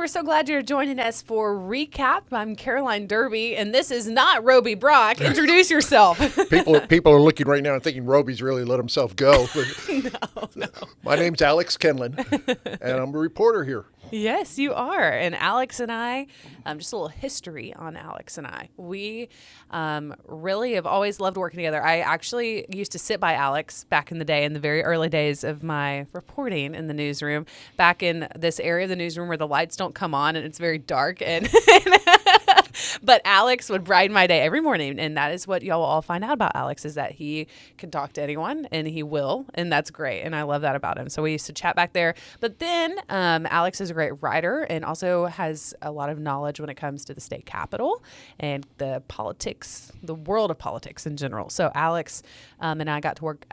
we're so glad you're joining us for Recap. I'm Caroline Derby, and this is not Roby Brock. Introduce yourself. People are looking right now and thinking Roby's really let himself go. No. My name's Alex Kenlin, and I'm a reporter here. Yes, you are. And Alex and I, just a little history on Alex and I. We really have always loved working together. I actually used to sit by Alex back in the day, in the very early days of my reporting in the newsroom, back in this area of the newsroom where the lights don't come on and it's very dark. And but Alex would brighten my day every morning, and that is what y'all will all find out about Alex, is that he can talk to anyone, and he will, and that's great, and I love that about him. So we used to chat back there. But then Alex is a great writer and also has a lot of knowledge when it comes to the state capitol and the politics, the world of politics in general. So Alex and I got to work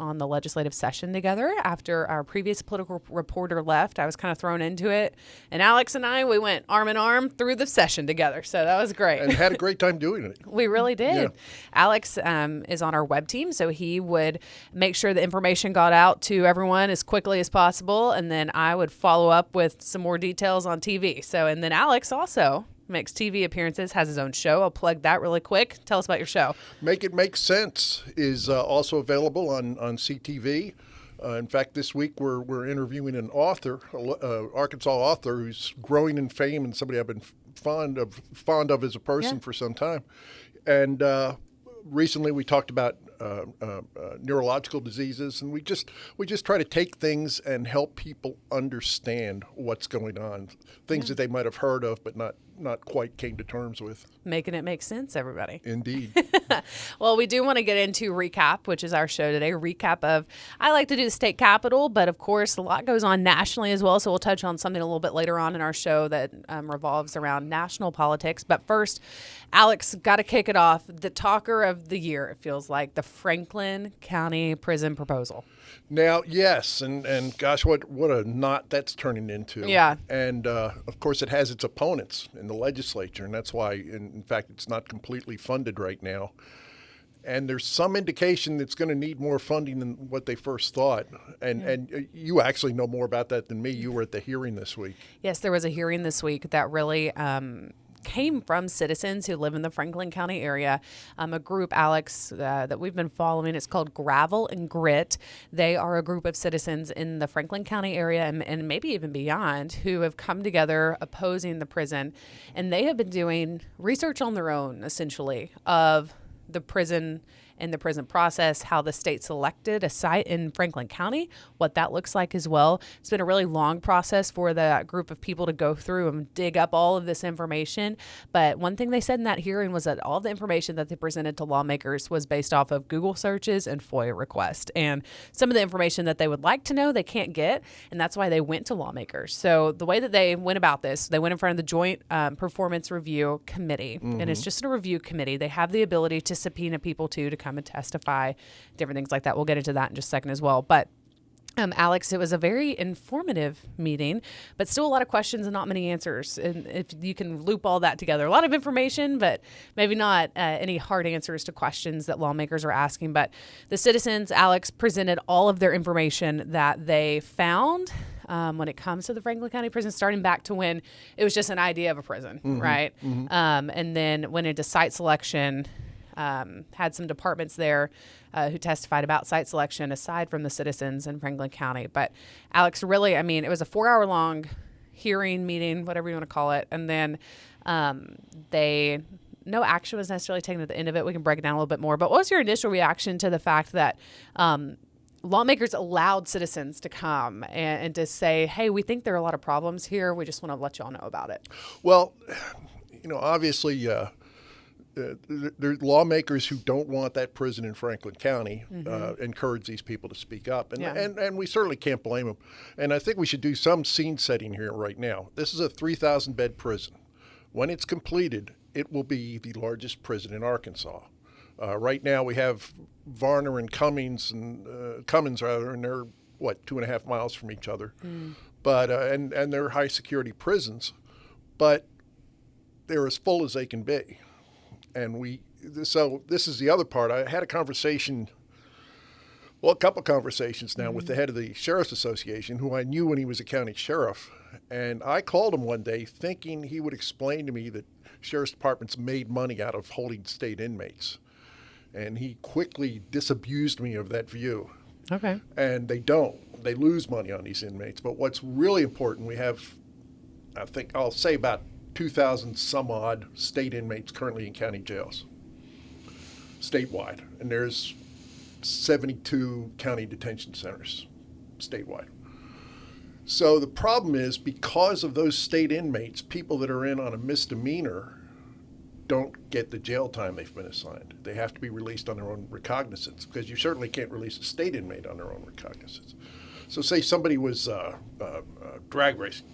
on the legislative session together after our previous political reporter left. I was kind of thrown into it, and Alex and I, we went arm in arm through the session together. So that was great. And had a great time doing it. We really did. Yeah. Alex is on our web team, so he would make sure the information got out to everyone as quickly as possible, and then I would follow up with some more details on TV. So, and then Alex also makes TV appearances, has his own show. I'll plug that really quick. Tell us about your show. Make It Make Sense is also available on CTV. In fact, this week we're interviewing an author, Arkansas author who's growing in fame and somebody I've been fond of as a person for some time. And recently we talked about neurological diseases, and we just try to take things and help people understand what's going on, things that they might have heard of but not quite came to terms with. Making it make sense, everybody. Indeed. Well, we do want to get into Recap, which is our show today. Recap of, I like to do the state capitol, but of course a lot goes on nationally as well. So we'll touch on something a little bit later on in our show that revolves around national politics. But first, Alex, got to kick it off. The talker of the year, it feels like, the Franklin County prison proposal. Now, yes, and gosh, what a knot that's turning into. Yeah. And, of course, it has its opponents in the legislature, and that's why, in fact, it's not completely funded right now. And there's some indication that it's going to need more funding than what they first thought. And you actually know more about that than me. You were at the hearing this week. Yes, there was a hearing this week that really came from citizens who live in the Franklin County area. A group, Alex, that we've been following, it's called Gravel and Grit. They are a group of citizens in the Franklin County area and maybe even beyond who have come together opposing the prison. And they have been doing research on their own, essentially, of the prison and the prison process, how the state selected a site in Franklin County, what that looks like as well. It's been a really long process for the group of people to go through and dig up all of this information. But one thing they said in that hearing was that all the information that they presented to lawmakers was based off of Google searches and FOIA requests. And some of the information that they would like to know, they can't get. And that's why they went to lawmakers. So the way that they went about this, they went in front of the Joint Performance Review Committee. Mm-hmm. And it's just a review committee. They have the ability to subpoena people to come and testify, different things like that. We'll get into that in just a second as well. But Alex, it was a very informative meeting, but still a lot of questions and not many answers. And if you can loop all that together, a lot of information, but maybe not any hard answers to questions that lawmakers are asking. But the citizens, Alex, presented all of their information that they found when it comes to the Franklin County prison, starting back to when it was just an idea of a prison, right? Mm-hmm. And then went into site selection. Had some departments there who testified about site selection aside from the citizens in Franklin County. But Alex, really, I mean, it was a 4-hour long hearing, meeting, whatever you want to call it. And then no action was necessarily taken at the end of it. We can break it down a little bit more. But what was your initial reaction to the fact that lawmakers allowed citizens to come and to say, hey, we think there are a lot of problems here. We just want to let you all know about it? Well, obviously, there's lawmakers who don't want that prison in Franklin County encourage these people to speak up. And we certainly can't blame them. And I think we should do some scene setting here right now. This is a 3,000-bed prison. When it's completed, it will be the largest prison in Arkansas. Right now we have Varner and Cummins, and they're, 2.5 miles from each other. But and they're high-security prisons. But they're as full as they can be. And so this is the other part. I had a couple conversations now with the head of the Sheriff's Association, who I knew when he was a county sheriff. And I called him one day thinking he would explain to me that sheriff's departments made money out of holding state inmates. And he quickly disabused me of that view. Okay. And they don't. They lose money on these inmates. But what's really important, we have, I think, I'll say about 2,000 some odd state inmates currently in county jails, statewide. And there's 72 county detention centers statewide. So the problem is, because of those state inmates, people that are in on a misdemeanor don't get the jail time they've been assigned. They have to be released on their own recognizance, because you certainly can't release a state inmate on their own recognizance. So say somebody was drag racing.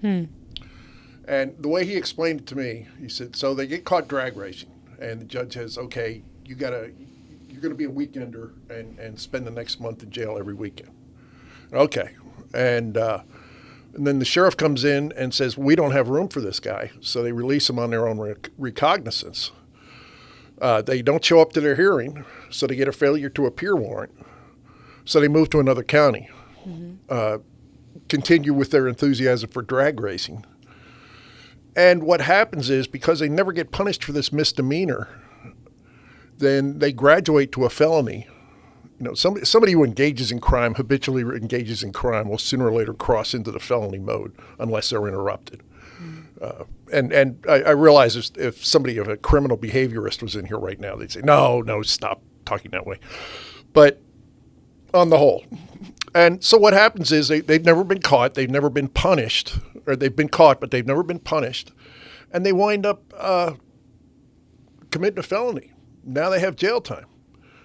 And the way he explained it to me, he said, so they get caught drag racing, and the judge says, okay, you're going to be a weekender and spend the next month in jail every weekend. Okay. And then the sheriff comes in and says, we don't have room for this guy. So they release him on their own recognizance. They don't show up to their hearing, so they get a failure to appear warrant. So they move to another county, continue with their enthusiasm for drag racing. And what happens is, because they never get punished for this misdemeanor, then they graduate to a felony. You know, somebody who engages in crime, habitually engages in crime, will sooner or later cross into the felony mode unless they're interrupted. And I realize if somebody of a criminal behaviorist was in here right now, they'd say, no, stop talking that way. But on the whole. And so what happens is they've never been caught, they've never been punished, or they've been caught, but they've never been punished. And they wind up committing a felony. Now they have jail time.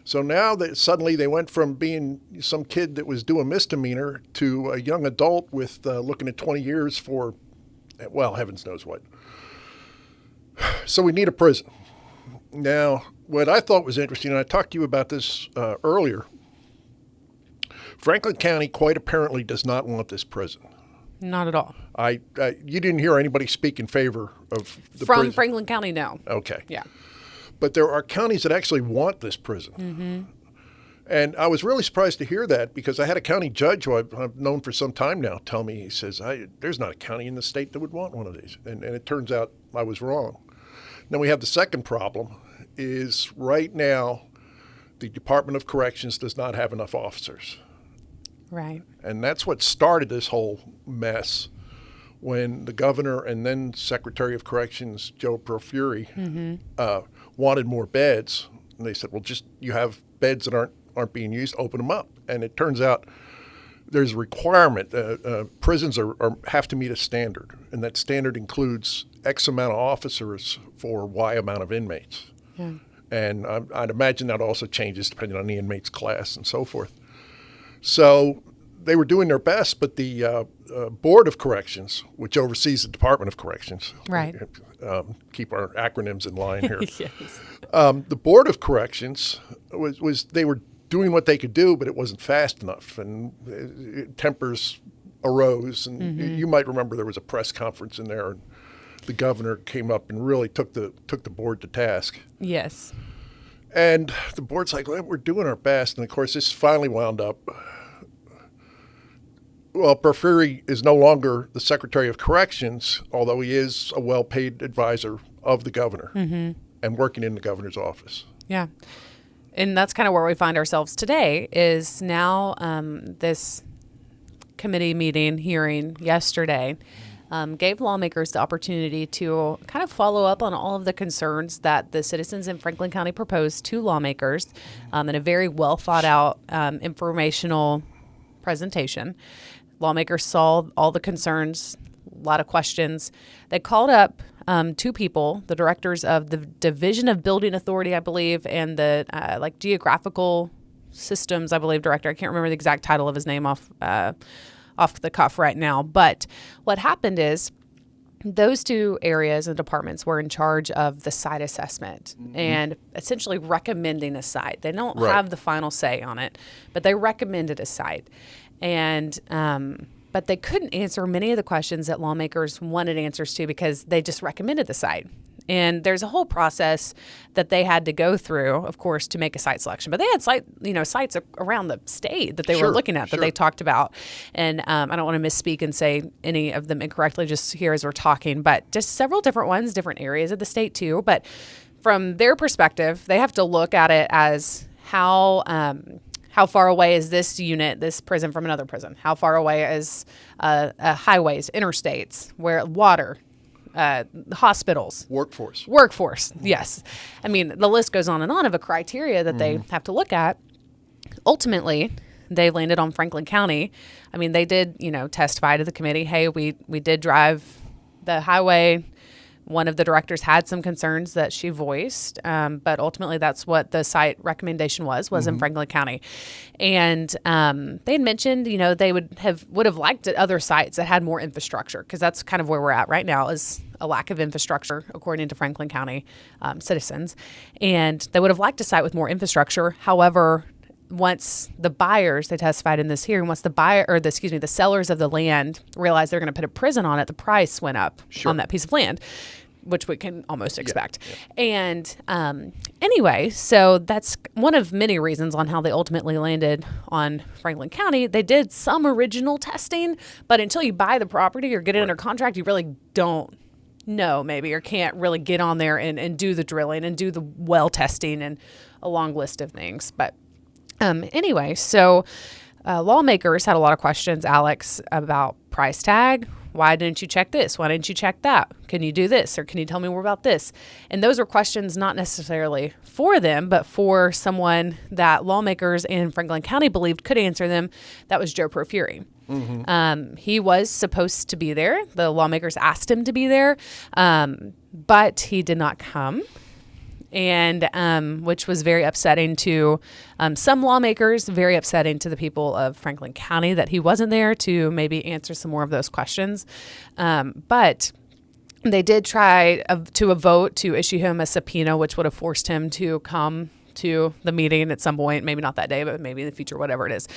So now that suddenly they went from being some kid that was doing misdemeanor to a young adult with looking at 20 years for, well, heavens knows what. So we need a prison. Now, what I thought was interesting, and I talked to you about this earlier, Franklin County quite apparently does not want this prison. Not at all. You didn't hear anybody speak in favor of the From prison? Franklin County, no. Okay. Yeah. But there are counties that actually want this prison. And I was really surprised to hear that, because I had a county judge who I've known for some time now tell me, he says, there's not a county in the state that would want one of these. And it turns out I was wrong. Now we have the second problem is right now the Department of Corrections does not have enough officers. Right. And that's what started this whole mess when the governor and then Secretary of Corrections, Joe Porfiry, wanted more beds. And they said, well, just you have beds that aren't being used, open them up. And it turns out there's a requirement. Prisons have to meet a standard, and that standard includes X amount of officers for Y amount of inmates. Yeah. And I'd imagine that also changes depending on the inmate's class and so forth. So they were doing their best, but the Board of Corrections, which oversees the Department of Corrections, right? Keep our acronyms in line here. Yes. The Board of Corrections they were doing what they could do, but it wasn't fast enough, and tempers arose. And you might remember there was a press conference in there, and the governor came up and really took the board to task. Yes. And the board's like, well, we're doing our best. And of course, this finally wound up. Well, Porfiry is no longer the Secretary of Corrections, although he is a well-paid advisor of the governor and working in the governor's office. Yeah. And that's kind of where we find ourselves today is now this committee meeting hearing yesterday gave lawmakers the opportunity to kind of follow up on all of the concerns that the citizens in Franklin County proposed to lawmakers in a very well thought out informational presentation. Lawmakers saw all the concerns, a lot of questions. They called up two people, the directors of the Division of Building Authority, I believe, and the Geographical Systems, I believe, director. I can't remember the exact title of his name off the cuff right now. But what happened is those two areas and departments were in charge of the site assessment and essentially recommending a site. They don't have the final say on it, but they recommended a site. And but they couldn't answer many of the questions that lawmakers wanted answers to because they just recommended the site. And there's a whole process that they had to go through, of course, to make a site selection. But they had sites around the state that they were looking at that they talked about. And I don't want to misspeak and say any of them incorrectly just here as we're talking, but just several different ones, different areas of the state too. But from their perspective, they have to look at it as how far away is this unit, this prison, from another prison? How far away is highways, interstates, where water, hospitals, workforce. Yes. I mean, the list goes on and on of a criteria that they have to look at. Ultimately, they landed on Franklin County. I mean, they did, testify to the committee. Hey, we did drive the highway. One of the directors had some concerns that she voiced, but ultimately that's what the site recommendation was in Franklin County. And they had mentioned, they would have liked other sites that had more infrastructure, because that's kind of where we're at right now, is a lack of infrastructure, according to Franklin County citizens. And they would have liked a site with more infrastructure. However, once the buyers, they testified in this hearing, once the sellers of the land realized they're going to put a prison on it, the price went up on that piece of land, which we can almost expect. Yeah. And anyway, so that's one of many reasons on how they ultimately landed on Franklin County. They did some original testing, but until you buy the property or get it under contract, you really don't know, maybe, or can't really get on there and do the drilling and do the well testing and a long list of things. But anyway, so lawmakers had a lot of questions, Alex, about price tag. Why didn't you check this? Why didn't you check that? Can you do this? Or can you tell me more about this? And those are questions not necessarily for them, but for someone that lawmakers in Franklin County believed could answer them. That was Joe Profuri. He was supposed to be there. The lawmakers asked him to be there, but he did not come. And which was very upsetting to some lawmakers, very upsetting to the people of Franklin County that he wasn't there to maybe answer some more of those questions. But they did try to a vote to issue him a subpoena, which would have forced him to come to the meeting at some point, maybe not that day, but maybe in the future, whatever it is.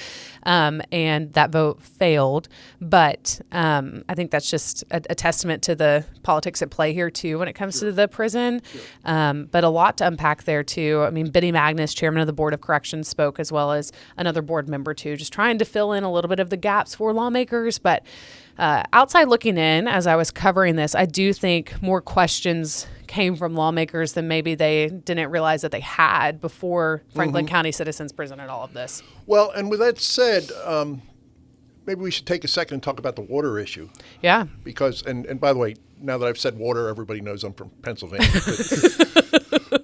And that vote failed. But I think that's just a testament to the politics at play here, too, when it comes to the prison. But a lot to unpack there, too. I mean, Biddy Magnus, chairman of the Board of Corrections, spoke, as well as another board member, too, just trying to fill in a little bit of the gaps for lawmakers. But outside looking in, as I was covering this, I do think more questions came from lawmakers than maybe they didn't realize that they had before Franklin County citizens presented all of this. Well, and with that said, maybe we should take a second and talk about the water issue. Yeah. Because, and by the way, now that I've said water, everybody knows I'm from Pennsylvania.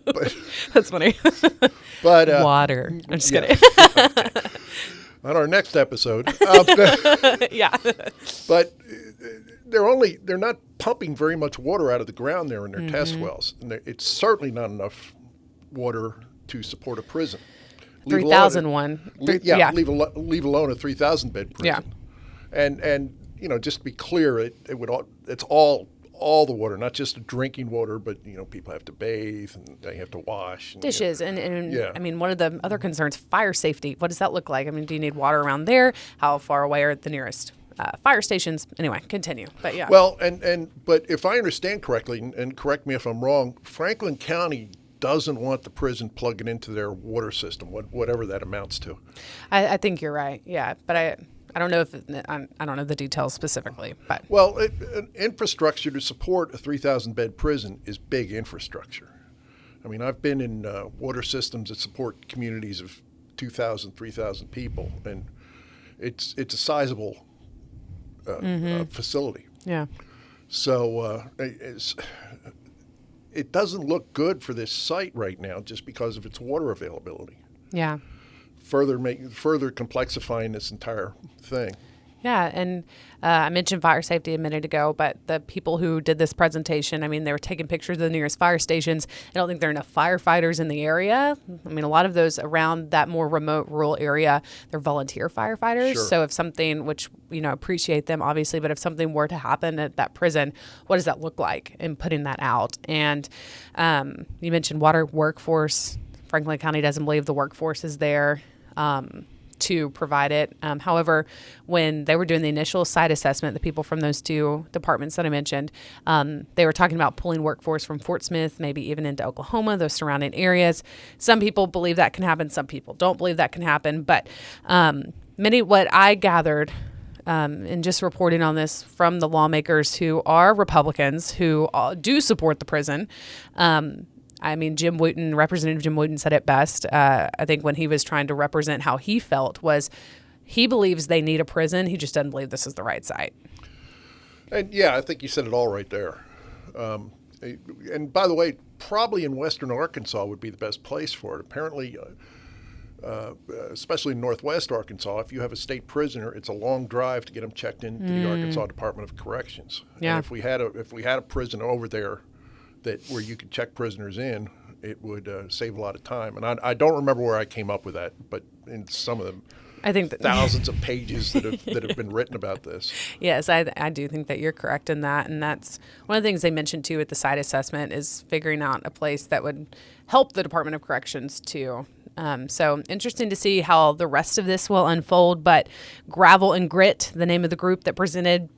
But that's funny. But water. I'm just kidding. Okay. On our next episode. Yeah. But they're not pumping very much water out of the ground there in their test wells. And it's certainly not enough water to support a prison. 3,001. Leave alone a 3,000 bed prison. Yeah. And just to be clear, it's all the water, not just drinking water, but people have to bathe and they have to wash. And, dishes and I mean, one of the other concerns, fire safety. What does that look like? I mean, do you need water around there? How far away are the nearest fire stations? Anyway, continue. But yeah. Well, but if I understand correctly, and correct me if I'm wrong, Franklin County doesn't want the prison plugging into their water system, whatever that amounts to. I think you're right. Yeah, but I don't know if I don't know the details specifically, but well, infrastructure to support a 3,000 bed prison is big infrastructure. I mean, I've been in water systems that support communities of 2,000, 3,000 people, and it's a sizable facility. Yeah. So it doesn't look good for this site right now, just because of its water availability. Yeah. Further complexifying this entire thing. Yeah, and I mentioned fire safety a minute ago, but the people who did this presentation, I mean, they were taking pictures of the nearest fire stations. I don't think there are enough firefighters in the area. I mean, a lot of those around that more remote rural area, they're volunteer firefighters. Sure. So if something, which, appreciate them, obviously, but if something were to happen at that prison, what does that look like in putting that out? And you mentioned water workforce. Franklin County doesn't believe the workforce is there to provide it. However, when they were doing the initial site assessment, the people from those two departments that I mentioned, they were talking about pulling workforce from Fort Smith, maybe even into Oklahoma, those surrounding areas. Some people believe that can happen. Some people don't believe that can happen. But what I gathered and just reporting on this from the lawmakers who are Republicans, who do support the prison. Jim Wooten, Representative Jim Wooten said it best, I think, when he was trying to represent how he felt, was he believes they need a prison. He just doesn't believe this is the right site. And yeah, I think you said it all right there. And by the way, probably in western Arkansas would be the best place for it. Apparently, especially in northwest Arkansas, if you have a state prisoner, it's a long drive to get them checked into the Arkansas Department of Corrections. Yeah. And if we had a prison over there where you could check prisoners in, it would save a lot of time. And I don't remember where I came up with that, but in some of them, I think that thousands of pages that have been written about this. Yes, I do think that you're correct in that. And that's one of the things they mentioned, too, at the site assessment is figuring out a place that would help the Department of Corrections, too. So interesting to see how the rest of this will unfold. But Gravel and Grit, the name of the group that presented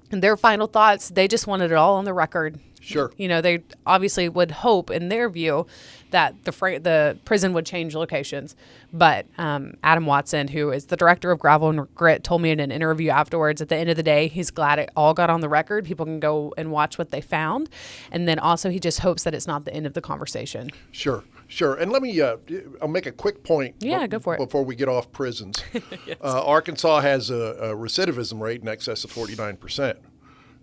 their final thoughts, they just wanted it all on the record. Sure. They obviously would hope, in their view, that the prison would change locations. But Adam Watson, who is the director of Gravel and Grit, told me in an interview afterwards, at the end of the day, he's glad it all got on the record. People can go and watch what they found. And then also he just hopes that it's not the end of the conversation. Sure. And let me, I'll make a quick point. Yeah, go for it. Before we get off prisons. Yes. Arkansas has a recidivism rate in excess of 49%.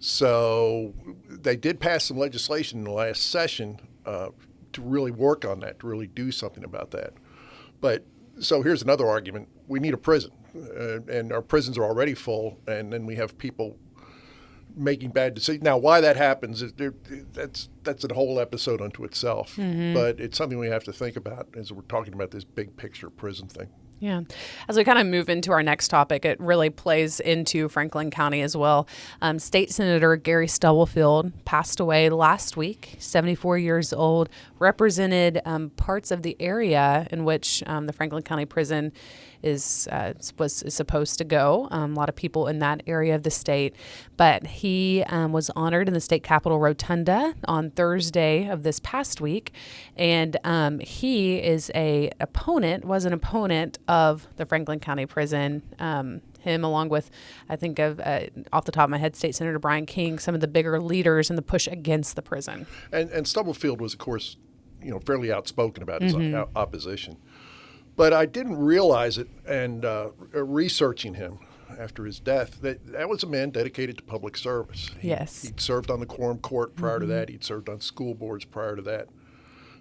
So they did pass some legislation in the last session to really work on that, to really do something about that. But so here's another argument. We need a prison, and our prisons are already full, and then we have people making bad decisions. Now, why that happens, that's a whole episode unto itself. Mm-hmm. But it's something we have to think about as we're talking about this big picture prison thing. Yeah. As we kind of move into our next topic, it really plays into Franklin County as well. State Senator Gary Stubblefield passed away last week, 74 years old, represented parts of the area in which the Franklin County Prison is supposed to go. A lot of people in that area of the state. But he was honored in the state capitol rotunda on Thursday of this past week. And he is an opponent of the Franklin County Prison. Him, along with, I think of, off the top of my head, State Senator Brian King, some of the bigger leaders in the push against the prison. And Stubblefield was, of course, fairly outspoken about his opposition. But I didn't realize it, and researching him after his death, that was a man dedicated to public service. Yes. He'd served on the Quorum Court prior to that. He'd served on school boards prior to that.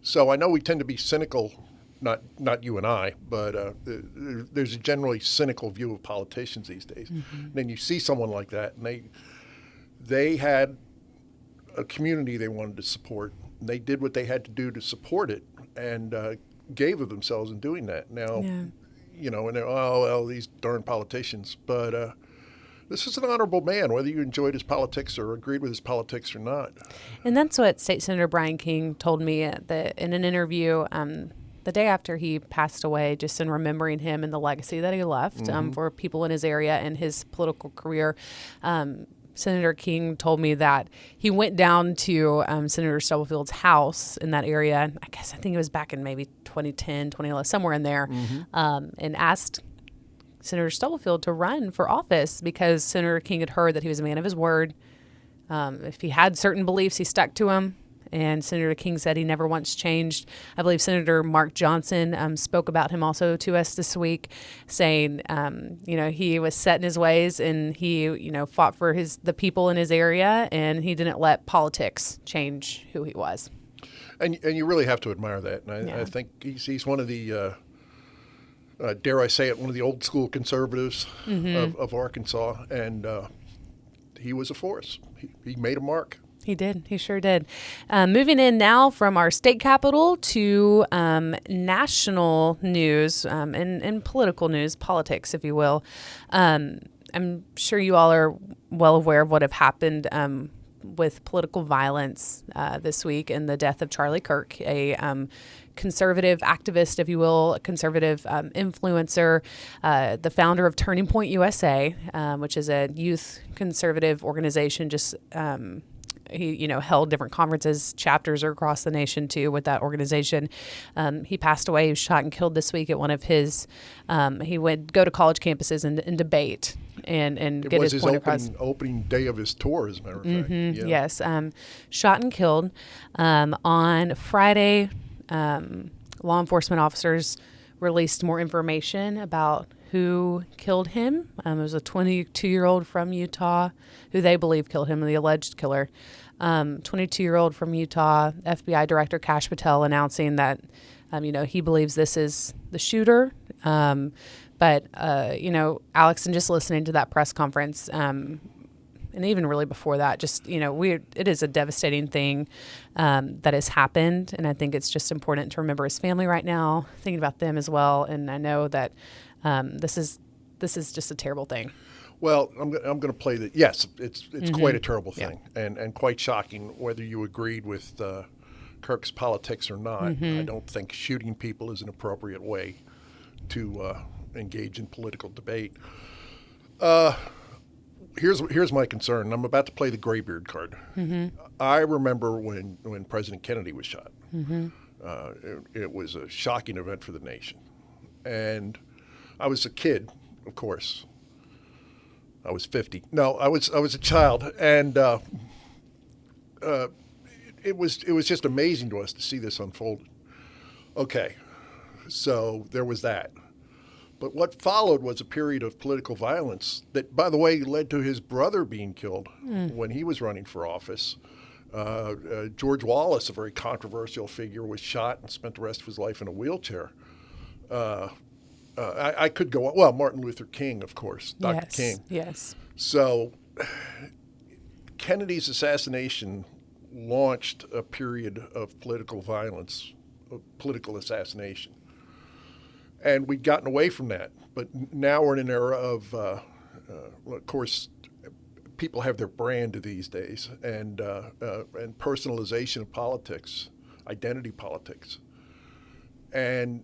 So I know we tend to be cynical, not you and I, but there's a generally cynical view of politicians these days. Mm-hmm. And then you see someone like that, and they had a community they wanted to support, and they did what they had to do to support it, and gave of themselves in doing that. Now, and these darn politicians. But this is an honorable man, whether you enjoyed his politics or agreed with his politics or not. And that's what State Senator Brian King told me in an interview the day after he passed away, just in remembering him and the legacy that he left for people in his area and his political career. Senator King told me that he went down to Senator Stubblefield's house in that area. I think it was back in maybe 2010, 2011, somewhere in there, and asked Senator Stubblefield to run for office because Senator King had heard that he was a man of his word. If he had certain beliefs, he stuck to them. And Senator King said he never once changed. I believe Senator Mark Johnson spoke about him also to us this week, saying, he was set in his ways and he, fought for the people in his area, and he didn't let politics change who he was. And you really have to admire that. And I think he's one of the, dare I say it, one of the old school conservatives of Arkansas. And he was a force. He made a mark. He did. He sure did. Moving in now from our state capital to national news and political news, politics, if you will. I'm sure you all are well aware of what have happened with political violence this week and the death of Charlie Kirk, a conservative activist, if you will, a conservative influencer, the founder of Turning Point USA, which is a youth conservative organization. Just he, held different conferences, chapters across the nation too with that organization. He passed away. He was shot and killed this week at one of his. He would go to college campuses and debate and get his point across. Opening day of his tour, as a matter of fact. Yeah. Yes, shot and killed on Friday. Law enforcement officers released more information about who killed him. It was a 22-year-old from Utah who they believe killed him, the alleged killer. 22-year-old from Utah, FBI Director Kash Patel announcing that, he believes this is the shooter. But Alex, and just listening to that press conference, and even really before that, just, it is a devastating thing that has happened. And I think it's just important to remember his family right now, thinking about them as well. And I know that this is just a terrible thing. Well, I'm going to play the. Yes, it's quite a terrible thing, and quite shocking. Whether you agreed with Kirk's politics or not, I don't think shooting people is an appropriate way to engage in political debate. Here's my concern. I'm about to play the graybeard card. I remember when President Kennedy was shot. It was a shocking event for the nation, and I was a kid, of course. I was 50. No, I was a child, and it was just amazing to us to see this unfold. Okay, so there was that. But what followed was a period of political violence that, by the way, led to his brother being killed when he was running for office. George Wallace, a very controversial figure, was shot and spent the rest of his life in a wheelchair. I could go on. Well, Martin Luther King, of course, Dr. King. Yes. So Kennedy's assassination launched a period of political violence, of political assassination. And we'd gotten away from that. But now we're in an era of, of course, people have their brand these days, and personalization of politics, identity politics. And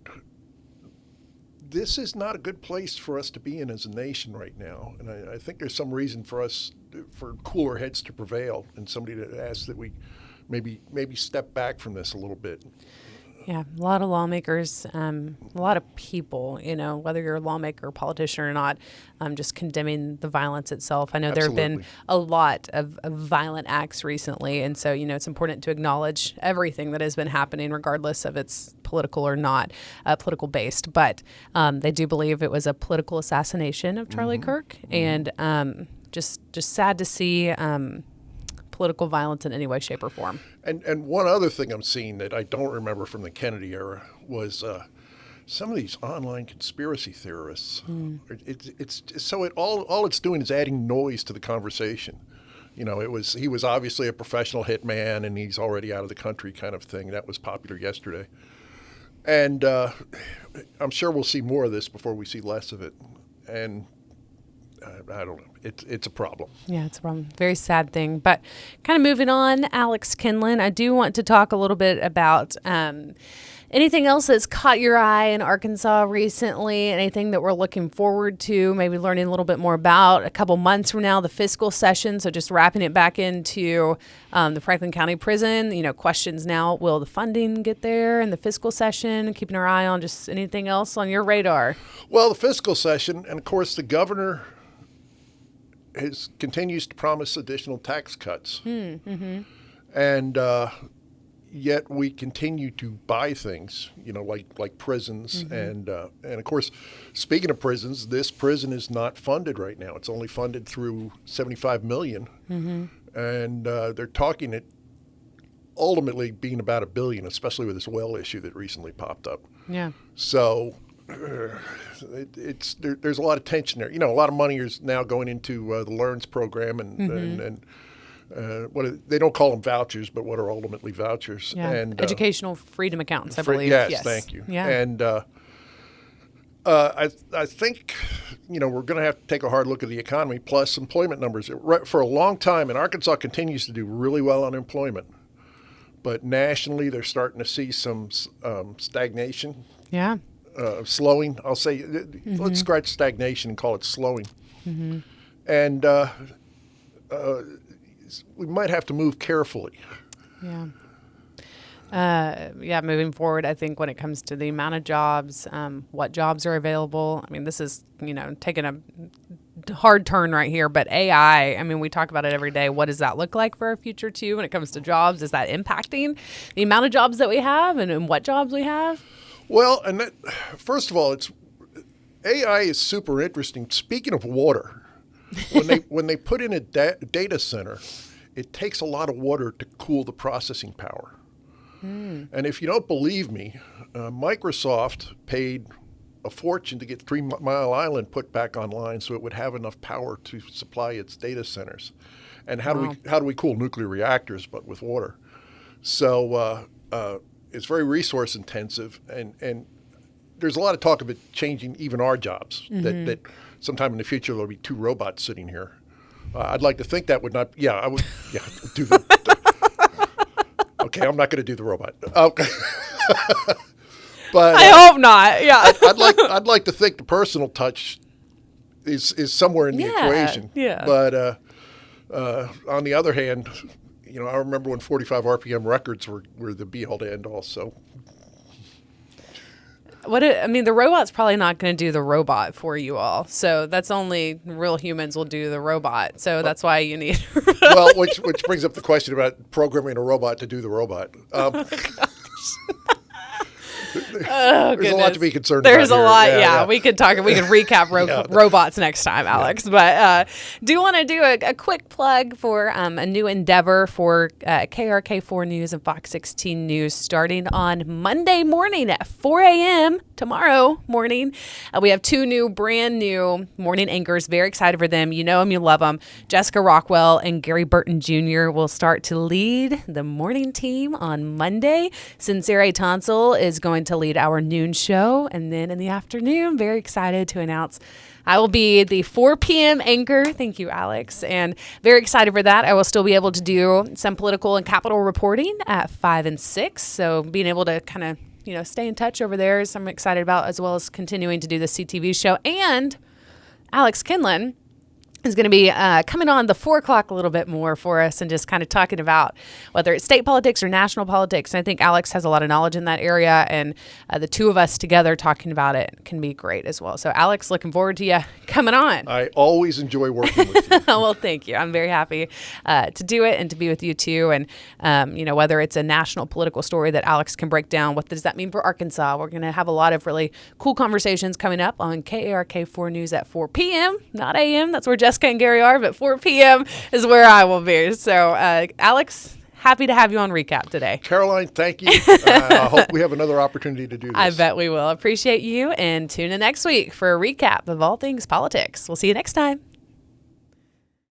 this is not a good place for us to be in as a nation right now. And I think there's some reason for cooler heads to prevail, and somebody to ask that we maybe step back from this a little bit. Yeah, a lot of lawmakers, a lot of people, whether you're a lawmaker or politician or not, just condemning the violence itself. I know there have been a lot of violent acts recently, and so, it's important to acknowledge everything that has been happening, regardless of its political or not, political based. But they do believe it was a political assassination of Charlie Kirk, and just sad to see political violence in any way, shape, or form. And one other thing I'm seeing that I don't remember from the Kennedy era was some of these online conspiracy theorists. All it's doing is adding noise to the conversation. He was obviously a professional hitman, and he's already out of the country, kind of thing. That was popular yesterday, and I'm sure we'll see more of this before we see less of it. And I don't know. It's a problem. Yeah, it's a problem. Very sad thing. But kind of moving on, Alex Kinlan, I do want to talk a little bit about anything else that's caught your eye in Arkansas recently, anything that we're looking forward to, maybe learning a little bit more about a couple months from now, the fiscal session. So just wrapping it back into the Franklin County Prison, questions now, will the funding get there in the fiscal session? Keeping our eye on just anything else on your radar. Well, the fiscal session, and of course the governor continues to promise additional tax cuts. And yet we continue to buy things, like prisons. And of course, speaking of prisons, this prison is not funded right now. It's only funded through $75 million. And they're talking it ultimately being about $1 billion, especially with this well issue that recently popped up. Yeah. So there's a lot of tension there. A lot of money is now going into the LEARNS program, and they don't call them vouchers, but what are ultimately vouchers? Yeah. And educational freedom accounts, I believe. Yes, thank you. Yeah. And I think we're going to have to take a hard look at the economy plus employment numbers. For a long time, and Arkansas continues to do really well on employment, but nationally they're starting to see some stagnation. Yeah. Slowing. I'll say, let's scratch stagnation and call it slowing. And we might have to move carefully. Yeah. Moving forward, I think when it comes to the amount of jobs, what jobs are available, I mean, this is, taking a hard turn right here, but AI, I mean, we talk about it every day. What does that look like for our future too when it comes to jobs? Is that impacting the amount of jobs that we have and what jobs we have? Well, and first of all, AI is super interesting. Speaking of water, when they put in a data center, it takes a lot of water to cool the processing power. And if you don't believe me, Microsoft paid a fortune to get 3 Mile Island put back online so it would have enough power to supply its data centers. And how do we cool nuclear reactors but with water? So it's very resource intensive, and there's a lot of talk of it changing even our jobs. That sometime in the future there'll be 2 robots sitting here. I'd like to think that would not. Yeah, I would. Yeah, do the. Okay, I'm not going to do the robot. Okay. But I hope not. Yeah. I'd like to think the personal touch is somewhere in the equation. Yeah. But on the other hand, I remember when 45 RPM records were the be all to end all. So. The robot's probably not going to do the robot for you all. So that's only real humans will do the robot. So that's why you need. Well, which brings up the question about programming a robot to do the robot. There's a lot to be concerned about. There's a lot. Yeah, we could talk. We could recap robots next time, Alex. But do want to do a quick plug for a new endeavor for KRK4 News and Fox 16 News starting on Monday morning at 4 a.m. tomorrow morning. We have 2 brand new morning anchors. Very excited for them. You know them, you love them. Jessica Rockwell and Gary Burton Jr. will start to lead the morning team on Monday. Sincere Tonsil is going to lead our noon show, and then in the afternoon, very excited to announce I will be the 4 p.m. anchor. Thank you, Alex, and very excited for that. I will still be able to do some political and capital reporting at 5 and 6, so being able to kind of stay in touch over there is I'm excited about, as well as continuing to do the CTV show. And Alex Kinlan is going to be coming on the 4 o'clock a little bit more for us and just kind of talking about whether it's state politics or national politics. And I think Alex has a lot of knowledge in that area, and the 2 of us together talking about it can be great as well. So Alex, looking forward to you coming on. I always enjoy working with you. Well, thank you. I'm very happy to do it and to be with you too. And, whether it's a national political story that Alex can break down, what does that mean for Arkansas? We're going to have a lot of really cool conversations coming up on KARK4 News at 4 p.m., not a.m. That's where Jessica and Gary are, but 4 p.m. is where I will be. So, Alex, happy to have you on Recap today. Caroline, thank you. I hope we have another opportunity to do this. I bet we will. Appreciate you, and tune in next week for a recap of all things politics. We'll see you next time.